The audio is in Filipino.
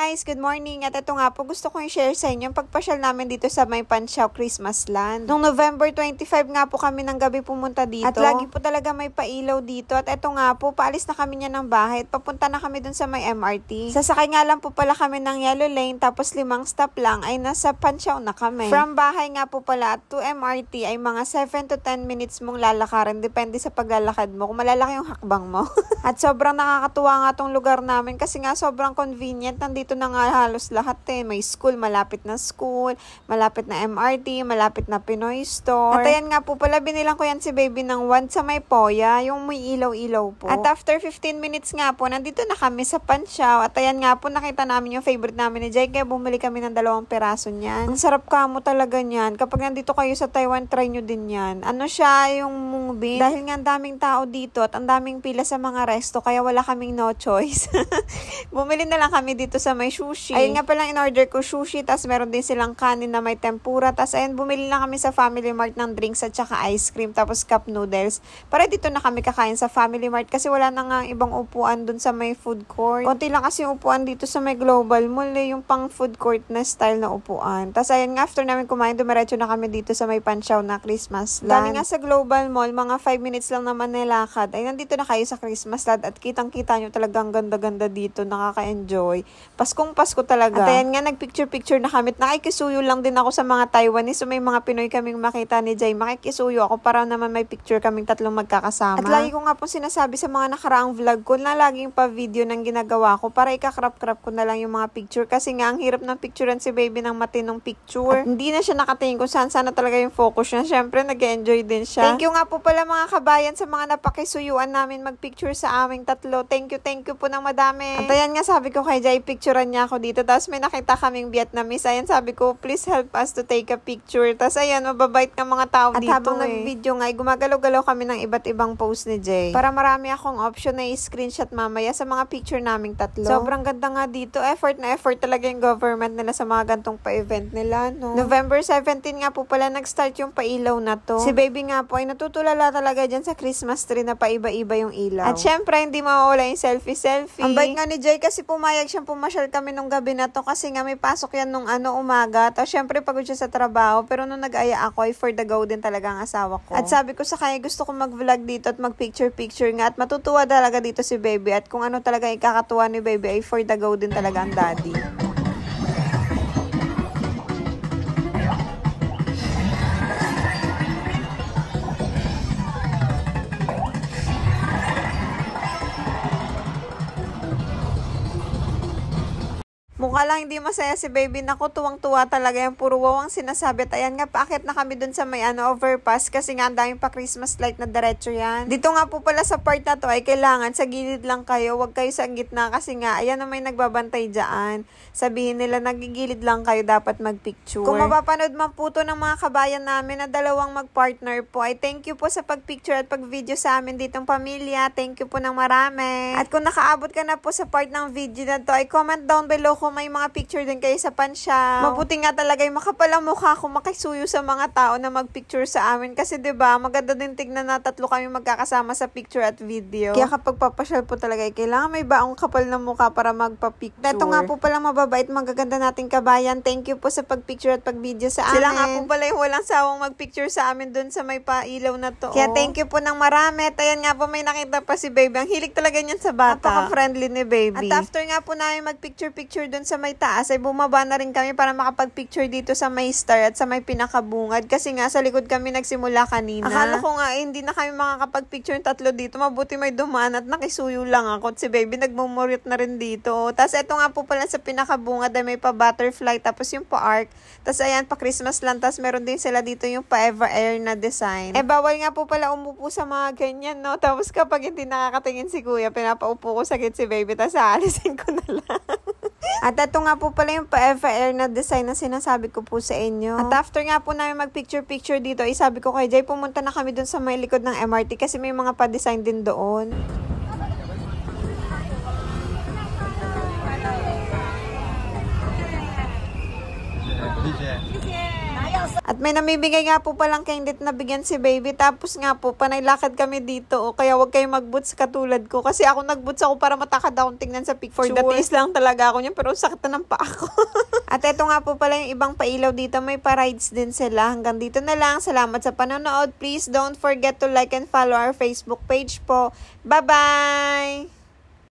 guys! Good morning! At ito nga po, gusto ko i-share sa inyo yung pagpasyal namin dito sa May Pansyao Christmas Land. Noong November 25 nga po kami ng gabi pumunta dito. At lagi po talaga may pailaw dito. At ito nga po, paalis na kami niya ng bahay at papunta na kami dun sa may MRT. Sasakay nga lang po pala kami ng Yellow Lane tapos 5 stop lang ay nasa Pansyao na kami. From bahay nga po pala at to MRT ay mga 7 to 10 minutes mong lalakarin. Depende sa paglalakad mo kung malalaki yung hakbang mo. At sobrang nakakatuwa nga tong lugar namin kasi nga sobrang convenient. Nandito na nga halos lahat May school, malapit na school, malapit na MRT, malapit na Pinoy Store. At ayan nga po pala, binilang ko yan si baby ng one sa may Poya, yung may ilaw-ilaw po. At after 15 minutes nga po, nandito na kami sa Pansyao. At ayan nga po, nakita namin yung favorite namin ni Jay, kaya bumili kami ng 2 peraso niyan. Ang sarap kamo talaga niyan. Kapag nandito kayo sa Taiwan, try nyo din yan. Ano siya, yung mungbean. Dahil nga ang daming tao dito at ang daming pila sa mga resto, kaya wala kaming no choice. Bumili na lang kami dito sa may sushi. Ayun nga palang in-order ko sushi, tas meron din silang kanin na may tempura, tas ayun bumili lang kami sa Family Mart ng drinks at saka ice cream, tapos cup noodles. Para dito na kami kakain sa Family Mart kasi wala na nga ibang upuan dun sa may food court. Konti lang kasi yung upuan dito sa may Global Mall, yung pang food court na style na upuan. Tas ayun nga, after namin kumain, dumiretso na kami dito sa may Pansyao na Christmas Land. Dali nga sa Global Mall, mga 5 minutes lang naman nilakad. Ay nandito na kayo sa Christmas Land at kitang-kita nyo talagang ganda-ganda dito, nakaka-enjoy. Paskong Pasko talaga. At ayan nga, nagpicture-picture na kami. Nakikisuyo lang din ako sa mga Taiwanese. So may mga Pinoy kaming makita ni Jay. Makikisuyo ako para naman may picture kaming 3 magkakasama. At lagi ko nga po sinasabi sa mga nakaraang vlog ko na laging pa-video ng ginagawa ko para ikakrap-krap ko na lang yung mga picture. Kasi nga, ang hirap ng picturean si baby ng matinong picture. At hindi na siya nakatingin kung saan-saan na talaga yung focus niya. Siyempre, nag-enjoy din siya. Thank you nga po pala mga kabayan sa mga napakisuyuan namin mag-picture sa aming 3. Thank you po ng madami. At ayan nga, sabi ko kay Jay, picturean niya ako dito. Tapos may nakita kaming Vietnamese. Ayan, sabi ko, please help us to take a picture. Tapos ayan, mababait ng mga tao dito. At habang nag-video nga, gumagalaw-galaw kami ng iba't ibang pose ni Jay. Para marami akong option na i-screenshot mamaya sa mga picture naming 3. Sobrang ganda nga dito. Effort na effort talaga yung government nila sa mga gantong pa-event nila, no? November 17 nga po pala nag-start yung pailaw na to. Si baby nga po ay natutulala talaga dyan sa Christmas tree na paiba-iba yung ilaw. At syempre, hindi mawawala yung selfie-selfie. Ang bait nga ni Jay kasi pumayag siyang pumasyal kami nung gabi na to kasi nga may pasok yan nung umaga. Tapos syempre pagod siya sa trabaho. Pero nung nag-aya ako ay for the go din talaga ang asawa ko. At sabi ko sa kanya, gusto ko mag-vlog dito at mag-picture-picture nga. At matutuwa talaga dito si baby. At kung ano talaga ikakatuwa ni baby ay for the go din talaga ang daddy. Mukha lang hindi masaya si baby. Naku, tuwang-tuwa talaga yung puro wow ang sinasabi. At ayan nga, paakit na kami dun sa may overpass kasi nga ang daming pa Christmas light na diretso yan. Dito nga po pala sa part na to ay kailangan sa gilid lang kayo. Huwag kayo sa gitna kasi nga, ayan na may nagbabantay dyan. Sabihin nila, nagigilid lang kayo, dapat magpicture. Kung mapapanood man po to ng mga kabayan namin na 2 magpartner po, ay thank you po sa pagpicture at pagvideo sa amin ditong pamilya. Thank you po ng marami. At kung nakaabot ka na po sa part ng video na to, ay comment down below kung may mga picture din kayo sa Pansyao. Mabuti nga talaga yung makapalang mukha kung makisuyo sa mga tao na magpicture sa amin. Kasi 'di ba, maganda din tignan na 3 kami magkakasama sa picture at video. Kaya kapag papasyal po talaga, kailangan may baong kapal na mukha para magpa-picture. Ito nga po pala mababait, magaganda nating kabayan. Thank you po sa pagpicture at pag-video sa amin. Sila nga po pala yung walang sawang magpicture sa amin dun sa may pailaw na to. Kaya thank you po ng marami. At ayan nga po, may nakita pa si baby. Ang hilig talaga niyan sa bata. Napaka-friendly ni baby. At after nga po namin magpicture-picture dun sa may taas, ay bumaba na rin kami para makapag-picture dito sa may star at sa may pinakabungad. Kasi nga, sa likod kami nagsimula kanina. Akala ko nga, hindi na kami makakapag-picture yung 3 dito. Mabuti may dumaan at nakisuyo lang ako. At si baby nagmumuryot na rin dito. Tapos ito nga po pala sa pinakabungad ay may pa-butterfly. Tapos yung pa-arc. Tapos ayan, pa-Christmas lang. Tapos meron din sila dito yung pa-ever air na design. Bawal nga po pala umupo sa mga ganyan, no? Tapos kapag hindi nakakatingin si kuya, pinapaupo ko saglit si baby. Tapos aalisin ko na lang. At ito nga po pala yung pa-Eva Air na design na sinasabi ko po sa inyo. At after nga po namin mag-picture-picture dito, sabi ko kay Jay, pumunta na kami dun sa may likod ng MRT kasi may mga pa-design din doon. At At may namibigay nga po palang candy na bigyan si baby. Tapos nga po, panay lakad kami dito. Kaya wag kayong mag-boots katulad ko. Kasi ako nag-boots ako para matakad akong tingnan sa picture. For the taste lang talaga ako niya. Pero sakit na ng paa ko. At eto nga po pala yung ibang pailaw dito. May pa-rides din sila. Hanggang dito na lang. Salamat sa panonood. Please don't forget to like and follow our Facebook page po. Bye-bye!